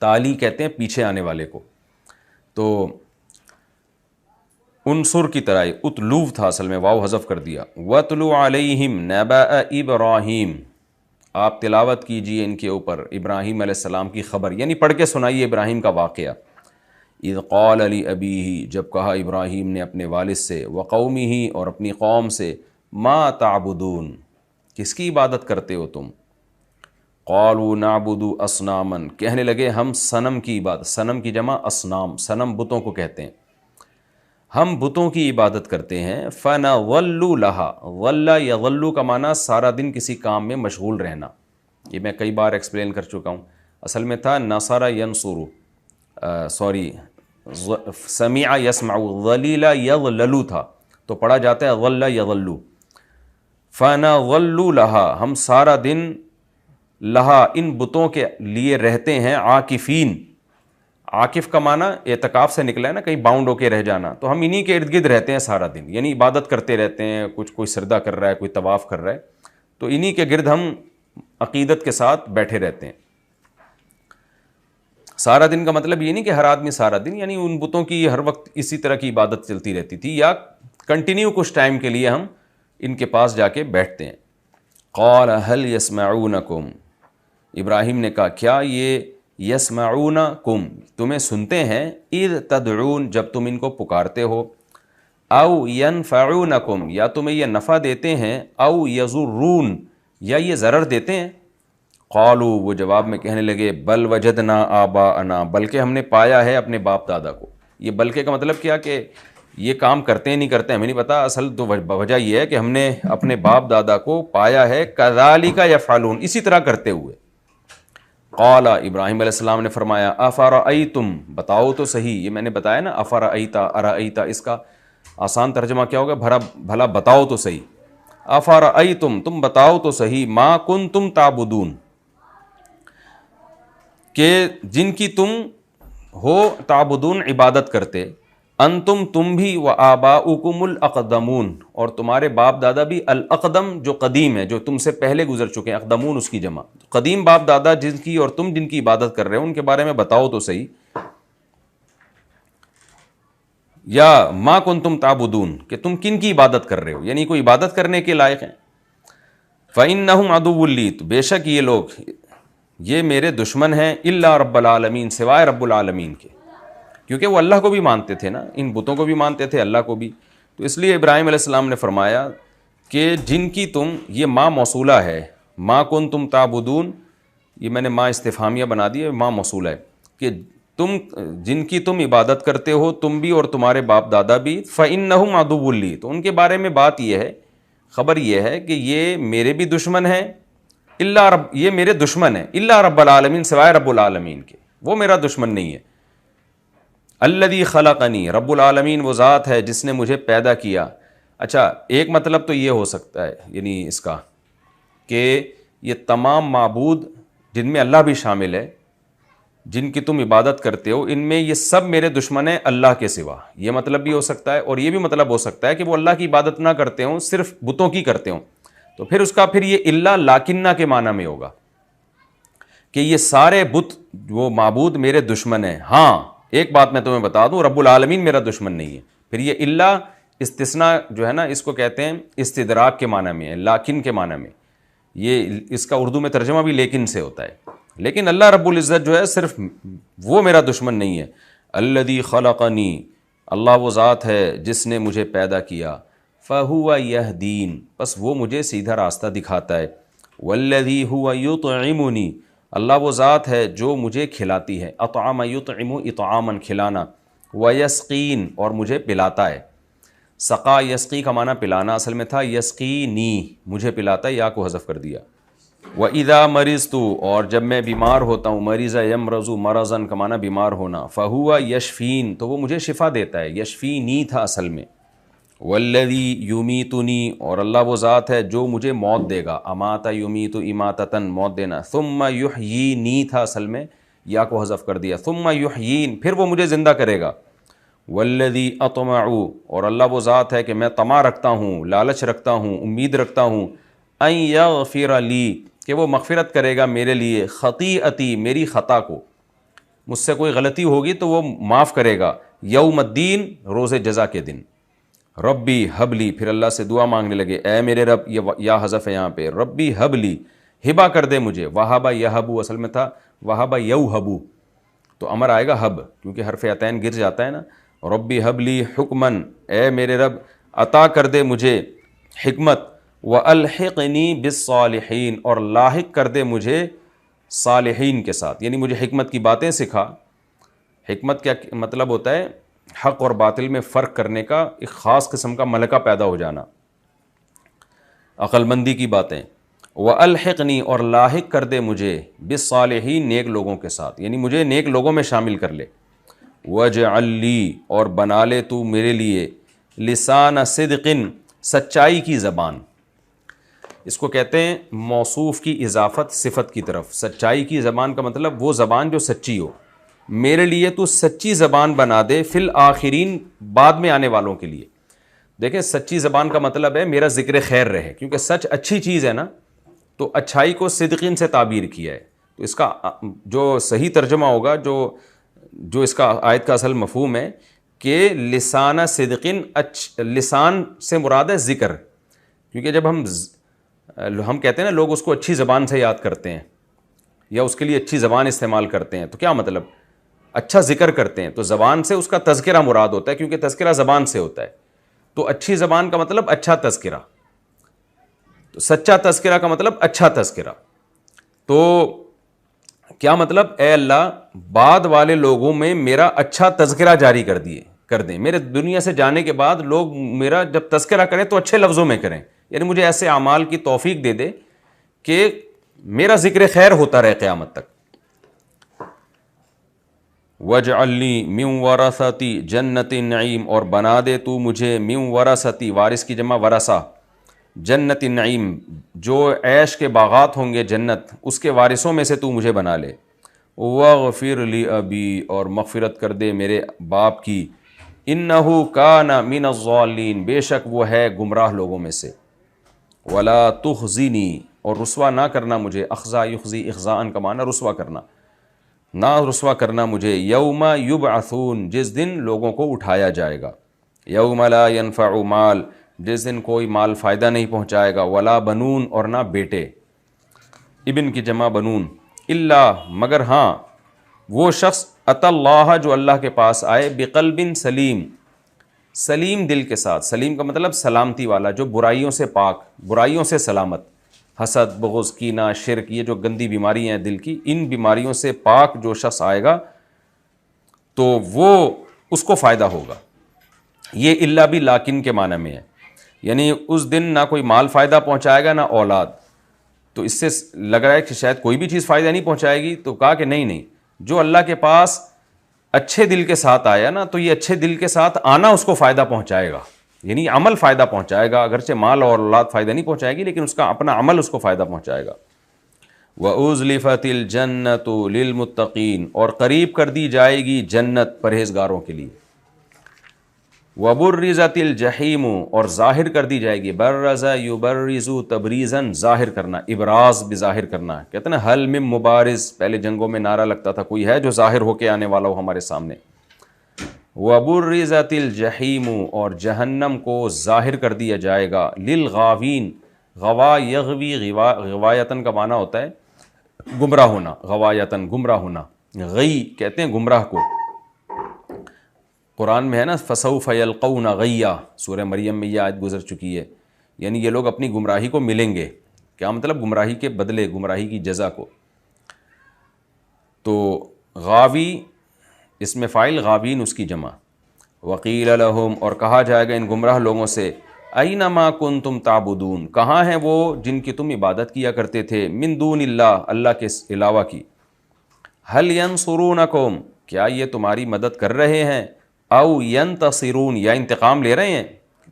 تالی کہتے ہیں پیچھے آنے والے کو. تو انصر کی طرح اتلو تھا اصل میں، واو حذف کر دیا. وَاتْلُ عَلَيْهِمْ نَبَأَ إِبْرَاهِيمَ، آپ تلاوت کیجئے ان کے اوپر ابراہیم علیہ السلام کی خبر، یعنی پڑھ کے سنائیے ابراہیم کا واقعہ. اذ قال لأبیہ، جب کہا ابراہیم نے اپنے والد سے، وقومہ، اور اپنی قوم سے، ما تعبدون، کس کی عبادت کرتے ہو تم؟ قالوا نعبد اصناما، کہنے لگے ہم صنم کی عبادت. صنم کی جمع اصنام، صنم بتوں کو کہتے ہیں. ہم بتوں کی عبادت کرتے ہیں. فنظل لها، ظل یظل کا معنی سارا دن کسی کام میں مشغول رہنا. یہ میں کئی بار ایکسپلین کر چکا ہوں. اصل میں تھا نصر ینصر، سمع یسمع، ظلیل یظلل تھا، تو پڑھا جاتا ہے ظل یظل. فنظل لها، ہم سارا دن لہا، ان بتوں کے لیے رہتے ہیں. عاکفین، عاکف کا معنی اعتکاف سے نکلا ہے نا، کہیں باؤنڈ ہو کے رہ جانا. تو ہم انہی کے ارد گرد رہتے ہیں سارا دن، یعنی عبادت کرتے رہتے ہیں. کچھ کوئی سجدہ کر رہا ہے، کوئی طواف کر رہا ہے، تو انہی کے گرد ہم عقیدت کے ساتھ بیٹھے رہتے ہیں. سارا دن کا مطلب یہ نہیں کہ ہر آدمی سارا دن، یعنی ان بتوں کی ہر وقت اسی طرح کی عبادت چلتی رہتی تھی، یا کنٹینیو کچھ ٹائم کے لیے ہم ان کے پاس جا کے بیٹھتے ہیں. قال هل يسمعونكم، ابراہیم نے کہا کیا یہ یسمعونکم، تمہیں سنتے ہیں، اذ تدعون، جب تم ان کو پکارتے ہو، او ینفعونکم، یا تمہیں یہ نفع دیتے ہیں، او یضرون، یا یہ ضرر دیتے ہیں. قالوا، وہ جواب میں کہنے لگے، بل وجدنا آباءنا، بلکہ ہم نے پایا ہے اپنے باپ دادا کو. یہ بلکہ کا مطلب کیا کہ یہ کام کرتے ہیں نہیں کرتے ہمیں نہیں پتا، اصل تو وجہ یہ ہے کہ ہم نے اپنے باپ دادا کو پایا ہے کذالک یفعلون، اسی طرح کرتے ہوئے. قال، ابراہیم علیہ السلام نے فرمایا، افرأیتم، بتاؤ تو صحیح. یہ میں نے بتایا نا، افرأیتا ارأیتا، اس کا آسان ترجمہ کیا ہوگا؟ بھلا بتاؤ تو صحیح. افرأیتم، تم بتاؤ تو صحیح، ما کنتم تعبدون، کہ جن کی تم ہو تعبدون عبادت کرتے. انتم تم بھی و آباؤکم الاقدمون اور تمہارے باپ دادا بھی، الاقدم جو قدیم ہے، جو تم سے پہلے گزر چکے ہیں، اقدمون اس کی جمع، قدیم باپ دادا جن کی اور تم جن کی عبادت کر رہے ہو ان کے بارے میں بتاؤ تو صحیح. یا ما کنتم تعبدون کہ تم کن کی عبادت کر رہے ہو، یعنی کوئی عبادت کرنے کے لائق ہیں. فإنہم عدو لی، تو بے شک یہ لوگ یہ میرے دشمن ہیں، الا رب العالمین سوائے رب العالمین کے، کیونکہ وہ اللہ کو بھی مانتے تھے نا، ان بتوں کو بھی مانتے تھے، اللہ کو بھی. تو اس لیے ابراہیم علیہ السلام نے فرمایا کہ جن کی تم، یہ ما موصولہ ہے، ما کنتم تعبدون، یہ میں نے ما استفہامیہ بنا دی ہے، ما موصولہ ہے کہ تم جن کی تم عبادت کرتے ہو تم بھی اور تمہارے باپ دادا بھی، فإنہم عدو لی، تو ان کے بارے میں بات یہ ہے، خبر یہ ہے کہ یہ میرے بھی دشمن ہیں، الا رب، یہ میرے دشمن ہیں الا رب العالمین سوائے رب العالمین کے، وہ میرا دشمن نہیں ہے. الذی خلقنی، رب العالمین وہ ذات ہے جس نے مجھے پیدا کیا. اچھا ایک مطلب تو یہ ہو سکتا ہے یعنی اس کا کہ یہ تمام معبود جن میں اللہ بھی شامل ہے، جن کی تم عبادت کرتے ہو، ان میں یہ سب میرے دشمن ہیں اللہ کے سوا، یہ مطلب بھی ہو سکتا ہے. اور یہ بھی مطلب ہو سکتا ہے کہ وہ اللہ کی عبادت نہ کرتے ہوں، صرف بتوں کی کرتے ہوں، تو پھر اس کا پھر یہ الا لاکنہ کے معنی میں ہوگا کہ یہ سارے بت وہ معبود میرے دشمن ہیں. ہاں ایک بات میں تمہیں بتا دوں، رب العالمین میرا دشمن نہیں ہے. پھر یہ الا استثناء جو ہے نا، اس کو کہتے ہیں استدراک کے معنی میں ہے، لاکن کے معنی میں. یہ اس کا اردو میں ترجمہ بھی لیکن سے ہوتا ہے، لیکن اللہ رب العزت جو ہے صرف وہ میرا دشمن نہیں ہے. الذی خلقنی، اللہ وہ ذات ہے جس نے مجھے پیدا کیا، فہو یہدین، بس وہ مجھے سیدھا راستہ دکھاتا ہے. والذی هو یطعمنی، اللہ وہ ذات ہے جو مجھے کھلاتی ہے، اطعم یطعم اطعاما کھلانا، ویسقین اور مجھے پلاتا ہے. سقا یسقی کا معنی پلانا اصل میں تھا، یسقینی مجھے پلاتا ہے، یا کو حذف کر دیا. وَإِذَا مَرِضْتُ اور جب میں بیمار ہوتا ہوں، مریض یمرض مرضاً کا معنی بیمار ہونا، فَهُوَ یشفین تو وہ مجھے شفا دیتا ہے، یشفینی تھا اصل میں. والذی یمیتنی اور اللہ وہ ذات ہے جو مجھے موت دے گا، امات یمیت اماتتاً موت دینا، ثم یحیینی تھا اصل میں، یا کو حذف کر دیا، ثم یحیین پھر وہ مجھے زندہ کرے گا. والذی اطمع اور اللہ وہ ذات ہے کہ میں طمع رکھتا ہوں، لالچ رکھتا ہوں، امید رکھتا ہوں، ان یغفر لی کہ وہ مغفرت کرے گا میرے لیے، خطیئتی میری خطا کو، مجھ سے کوئی غلطی ہوگی تو وہ معاف کرے گا، یوم الدین روز جزا کے دن. ربی حبلی پھر اللہ سے دعا مانگنے لگے، اے میرے رب، یہ یا حذف ہے یہاں پہ، ربی حبلی ہبا کر دے مجھے، وہابا یہبو اصل میں تھا وہابا یوہبو، تو امر آئے گا حب کیونکہ حرف عطین گر جاتا ہے نا. ربی حبلی حکمن، اے میرے رب عطا کر دے مجھے حکمت، والحقنی بالصالحین اور لاحق کر دے مجھے صالحین کے ساتھ، یعنی مجھے حکمت کی باتیں سکھا. حکمت کیا مطلب ہوتا ہے؟ حق اور باطل میں فرق کرنے کا ایک خاص قسم کا ملکہ پیدا ہو جانا، عقل مندی کی باتیں. وَأَلْحِقْنِي اور لاحق کر دے مجھے بالصالحین نیک لوگوں کے ساتھ، یعنی مجھے نیک لوگوں میں شامل کر لے. وَاجْعَلْ لِي اور بنا لے تو میرے لیے لسان صدق سچائی کی زبان. اس کو کہتے ہیں موصوف کی اضافت صفت کی طرف. سچائی کی زبان کا مطلب وہ زبان جو سچی ہو. میرے لیے تو سچی زبان بنا دے فی الآخرین بعد میں آنے والوں کے لیے. دیکھیں سچی زبان کا مطلب ہے میرا ذکر خیر رہے، کیونکہ سچ اچھی چیز ہے نا، تو اچھائی کو صدقین سے تعبیر کیا ہے. تو اس کا جو صحیح ترجمہ ہوگا، جو اس کا آیت کا اصل مفہوم ہے کہ لسانہ صدقین، لسان سے مراد ہے ذکر، کیونکہ جب ہم کہتے ہیں نا لوگ اس کو اچھی زبان سے یاد کرتے ہیں یا اس کے لیے اچھی زبان استعمال کرتے ہیں، تو کیا مطلب؟ اچھا ذکر کرتے ہیں، تو زبان سے اس کا تذکرہ مراد ہوتا ہے، کیونکہ تذکرہ زبان سے ہوتا ہے. تو اچھی زبان کا مطلب اچھا تذکرہ، تو سچا تذکرہ کا مطلب اچھا تذکرہ. تو کیا مطلب؟ اے اللہ بعد والے لوگوں میں میرا اچھا تذکرہ جاری کر دیں. میرے دنیا سے جانے کے بعد لوگ میرا جب تذکرہ کریں تو اچھے لفظوں میں کریں، یعنی مجھے ایسے اعمال کی توفیق دے دے کہ میرا ذکر خیر ہوتا رہے قیامت تک. وَاجْعَلْ لِي مِنْ وَرَثَةِ جَنَّةِ النَّعِيمِ اور بنا دے تو مجھے مِنْ وَرَثَةِ وارث کی جمع ورثہ، جنت النعیم جو عیش کے باغات ہوں گے جنت، اس کے وارثوں میں سے تو مجھے بنا لے. وَاغْفِرْ لِأَبِي اور مغفرت کر دے میرے باپ کی، انہو کان من الضالین، بے شک وہ ہے گمراہ لوگوں میں سے، ولا تخزنی، اور رسوا نہ کرنا مجھے، اخزا یخزی اخزاءً کا معنی رسوا کرنا، نہ رسوا کرنا مجھے، یوم یبعثون، جس دن لوگوں کو اٹھایا جائے گا، یوم لا ینفع مال، جس دن کوئی مال فائدہ نہیں پہنچائے گا، ولا بنون، اور نہ بیٹے، ابن کی جمع بنون، الا، مگر ہاں وہ شخص، اتی اللہ، جو اللہ کے پاس آئے، بقلب سلیم، سلیم دل کے ساتھ، سلیم کا مطلب سلامتی والا، جو برائیوں سے پاک، برائیوں سے سلامت، حسد، بغض، کینہ، شرک، یہ جو گندی بیماریاں ہیں دل کی، ان بیماریوں سے پاک جو شخص آئے گا تو وہ اس کو فائدہ ہوگا۔ یہ الا بھی لیکن کے معنی میں ہے، یعنی اس دن نہ کوئی مال فائدہ پہنچائے گا نہ اولاد، تو اس سے لگ رہا ہے کہ شاید کوئی بھی چیز فائدہ نہیں پہنچائے گی، تو کہا کہ نہیں، جو اللہ کے پاس اچھے دل کے ساتھ آیا نا، تو یہ اچھے دل کے ساتھ آنا اس کو فائدہ پہنچائے گا، یعنی عمل فائدہ پہنچائے گا، اگرچہ مال اور اولاد فائدہ نہیں پہنچائے گی، لیکن اس کا اپنا عمل اس کو فائدہ پہنچائے گا۔ وَأُزْلِفَتِ الْجَنَّةُ لِلْمُتَّقِينَ، اور قریب کر دی جائے گی جنت پرہیزگاروں کے لیے۔ وَبُرِّزَتِ الْجَحِيمُ، اور ظاہر کر دی جائے گی، برز یبرز تبریزاً، ظاہر کرنا، ابراز بظاہر کرنا، کہتے ہیں نا حل من مبارز، پہلے جنگوں میں نعرہ لگتا تھا، کوئی ہے جو ظاہر ہو کے آنے والا ہو ہمارے سامنے۔ وَبُرِّزَتِ الْجَحِيمُ، اور جہنم کو ظاہر کر دیا جائے گا، للغاوین، غوا یغوی، غوایتن کا معنی ہوتا ہے گمراہ ہونا، غوایتن گمراہ ہونا، غی کہتے ہیں گمراہ کو، قرآن میں ہے نا فَسَوْفَ يَلْقَوْنَ غَيًّا، سورہ مریم میں یہ آیت گزر چکی ہے، یعنی یہ لوگ اپنی گمراہی کو ملیں گے، کیا مطلب گمراہی کے بدلے، گمراہی کی جزا کو۔ تو غاوی اس میں فاعل، غاوین اس کی جمع۔ وقیل لہم، اور کہا جائے گا ان گمراہ لوگوں سے، اینما کنتم تعبدون، کہاں ہیں وہ جن کی تم عبادت کیا کرتے تھے، من دون اللہ، اللہ کے علاوہ کی، هل ینصرونکم، کیا یہ تمہاری مدد کر رہے ہیں، او ینتصرون، یا انتقام لے رہے ہیں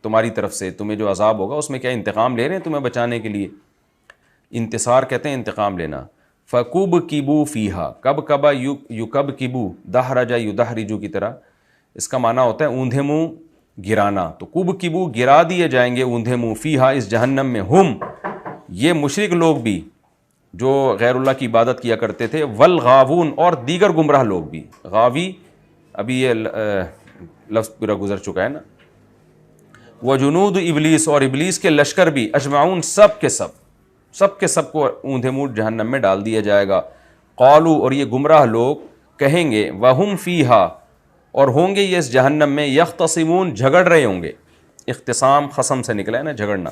تمہاری طرف سے، تمہیں جو عذاب ہوگا اس میں کیا انتقام لے رہے ہیں تمہیں بچانے کے لیے، انتصار کہتے ہیں انتقام لینا۔ فَكُبْكِبُوا فِيهَا، کب کبا یُكَبْكِبُوا، دحرج یدحرج کی طرح، اس کا معنی ہوتا ہے اوندھے منہ گرانا، تو کُبْكِبُوا، گرا دیے جائیں گے اوندھے منہ، فیہا، اس جہنم میں، ہم، یہ مشرک لوگ بھی جو غیر اللہ کی عبادت کیا کرتے تھے، والغاوون، اور دیگر گمراہ لوگ بھی، غاوی ابھی یہ لفظ پورا گزر چکا ہے نا، وجنود ابلیس، اور ابلیس کے لشکر بھی، اجمعون، سب کے سب کو اوندھے منہ جہنم میں ڈال دیا جائے گا۔ قالو، اور یہ گمراہ لوگ کہیں گے، وہم فیہا، اور ہوں گے یہ اس جہنم میں، یختصمون، جھگڑ رہے ہوں گے، اختصام خصم سے نکلا ہے نا، جھگڑنا،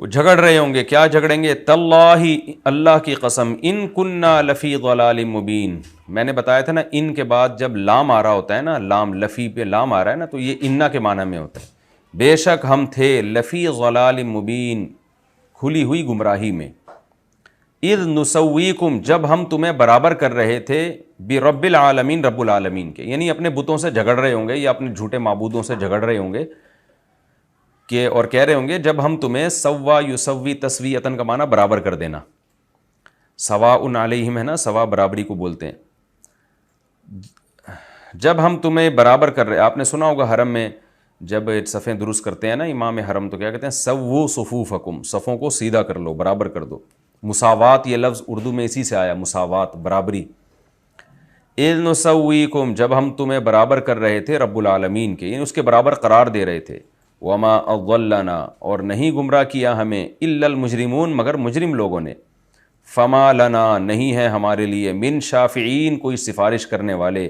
وہ جھگڑ رہے ہوں گے، کیا جھگڑیں گے، تاللہ، اللہ کی قسم، ان کننا لفی ضلال مبین، میں نے بتایا تھا نا، ان کے بعد جب لام آ رہا ہوتا ہے نا، لام، لفی پہ لام آ رہا ہے نا، تو یہ انا کے معنی میں ہوتا ہے، بے شک ہم تھے، لفی ضلال مبین، کھلی ہوئی گمراہی میں، اذ نسویکم، جب ہم تمہیں برابر کر رہے تھے، برب العالمین، رب العالمین کے، یعنی اپنے بتوں سے جھگڑ رہے ہوں گے، یا اپنے جھوٹے معبودوں سے جھگڑ رہے ہوں گے، کہ اور کہہ رہے ہوں گے جب ہم تمہیں سوا یسوی، تسویتن کا معنی برابر کر دینا، سواء علیہم ہے نا، سوا برابری کو بولتے ہیں، جب ہم تمہیں برابر کر رہے، آپ نے سنا ہوگا حرم میں جب صفیں درست کرتے ہیں نا امام حرم، تو کیا کہتے ہیں، سووا صفوفکم، صفوں کو سیدھا کر لو، برابر کر دو، مساوات، یہ لفظ اردو میں اسی سے آیا، مساوات، برابری۔ اذ نسویکم، جب ہم تمہیں برابر کر رہے تھے رب العالمین کے، یعنی اس کے برابر قرار دے رہے تھے، وما اضلنا، اور نہیں گمراہ کیا ہمیں، الا المجرمون، مگر مجرم لوگوں نے، فما لنا، نہیں ہے ہمارے لیے، من شافعین، کوئی سفارش کرنے والے،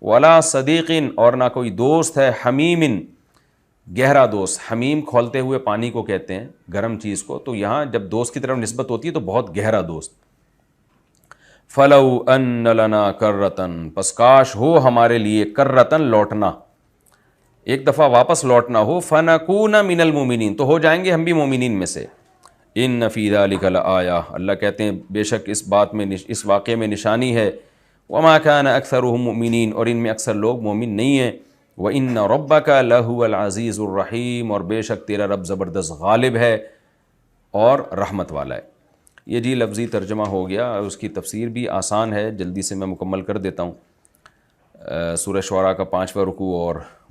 ولا صدیقین، اور نہ کوئی دوست ہے، حمیم، گہرا دوست، حمیم کھولتے ہوئے پانی کو کہتے ہیں، گرم چیز کو، تو یہاں جب دوست کی طرف نسبت ہوتی ہے تو بہت گہرا دوست۔ فلو ان لنا کرتن، پس کاش ہو ہمارے لیے، کرتن، لوٹنا، ایک دفعہ واپس لوٹنا ہو، فنکون من المؤمنین، تو ہو جائیں گے ہم بھی مومنین میں سے۔ ان فی ذلک لآیہ، اللہ کہتے ہیں بے شک اس بات میں، اس واقعے میں نشانی ہے، وما کان اکثرهم مؤمنین، اور ان میں اکثر لوگ مومن نہیں ہیں، وان ربک لہو العزیز الرحیم، اور بے شک تیرا رب زبردست غالب ہے اور رحمت والا ہے۔ یہ جی لفظی ترجمہ ہو گیا، اس کی تفسیر بھی آسان ہے، جلدی سے میں مکمل کر دیتا ہوں۔ سورہ شعراء کا 5واں رکوع اور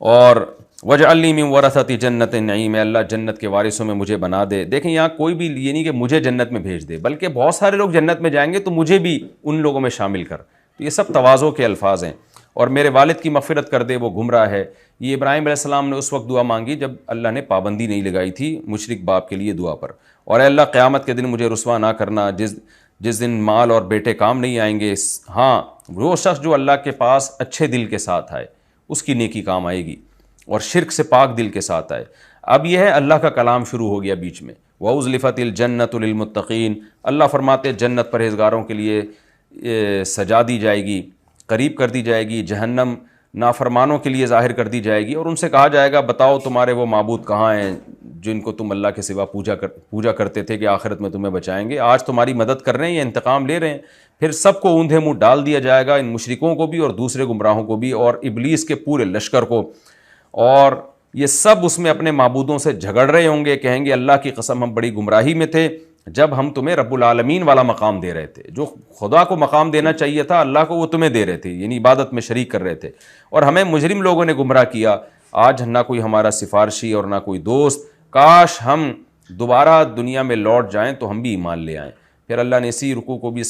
اور وجعلنی من ورثۃ جنت النعیم، اللہ جنت کے وارثوں میں مجھے بنا دے۔ دیکھیں یہاں کوئی بھی یہ نہیں کہ مجھے جنت میں بھیج دے، بلکہ بہت سارے لوگ جنت میں جائیں گے تو مجھے بھی ان لوگوں میں شامل کر۔ تو یہ سب تواضع کے الفاظ ہیں۔ اور میرے والد کی مغفرت کر دے، وہ گمراہ ہے۔ یہ ابراہیم علیہ السلام نے اس وقت دعا مانگی جب اللہ نے پابندی نہیں لگائی تھی مشرک باپ کے لیے دعا پر۔ اور اے اللہ قیامت کے دن مجھے رسوا نہ کرنا، جس دن مال اور بیٹے کام نہیں آئیں گے۔ ہاں، وہ شخص جو اللہ کے پاس اچھے دل کے ساتھ آئے اس کی نیکی کام آئے گی، اور شرک سے پاک دل کے ساتھ آئے۔ اب یہ ہے اللہ کا کلام شروع ہو گیا بیچ میں، وَأُزْلِفَتِ الْجَنَّةُ لِلْمُتَّقِينَ، اللہ فرماتے جنت پرہیزگاروں کے لیے سجا دی جائے گی، قریب کر دی جائے گی، جہنم نافرمانوں کے لیے ظاہر کر دی جائے گی، اور ان سے کہا جائے گا بتاؤ تمہارے وہ معبود کہاں ہیں جن کو تم اللہ کے سوا پوجا کرتے تھے کہ آخرت میں تمہیں بچائیں گے، آج تمہاری مدد کر رہے ہیں یا انتقام لے رہے ہیں۔ پھر سب کو اوندھے منہ ڈال دیا جائے گا، ان مشرکوں کو بھی اور دوسرے گمراہوں کو بھی اور ابلیس کے پورے لشکر کو، اور یہ سب اس میں اپنے معبودوں سے جھگڑ رہے ہوں گے، کہیں گے اللہ کی قسم ہم بڑی گمراہی میں تھے جب ہم تمہیں رب العالمین والا مقام دے رہے تھے، جو خدا کو مقام دینا چاہیے تھا اللہ کو وہ تمہیں دے رہے تھے، یعنی عبادت میں شریک کر رہے تھے، اور ہمیں مجرم لوگوں نے گمراہ کیا۔ آج نہ کوئی ہمارا سفارشی اور نہ کوئی دوست، کاش ہم دوبارہ دنیا میں لوٹ جائیں تو ہم بھی ایمان لے آئیں۔ پھر اللہ نے اس رکوع کو بھی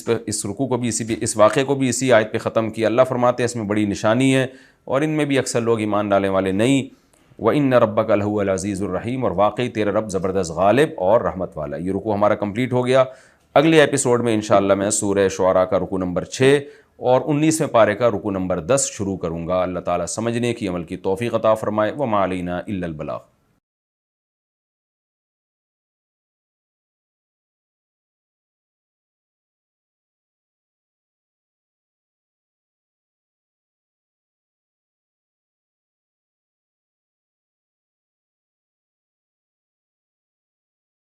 اس واقعے کو بھی اسی آیت پہ ختم کیا۔ اللہ فرماتے ہیں اس میں بڑی نشانی ہے اور ان میں بھی اکثر لوگ ایمان ڈالنے والے نہیں۔ وَإِنَّ رَبَّكَ لَهُوَ الْعَزِيزُ الرَّحِيمُ، اور واقعی تیرا رب زبردست غالب اور رحمت والا۔ یہ رکوع ہمارا کمپلیٹ ہو گیا۔ اگلے ایپیسوڈ میں انشاءاللہ میں سورہ شعراء کا رکوع نمبر 6 اور 19ویں پارے کا رکوع نمبر 10 شروع کروں گا۔ اللہ تعالیٰ سمجھنے کی عمل کی توفیق عطا فرمائے۔ وَمَا عَلَيْنَا إِلَّا الْبَلَاغُ۔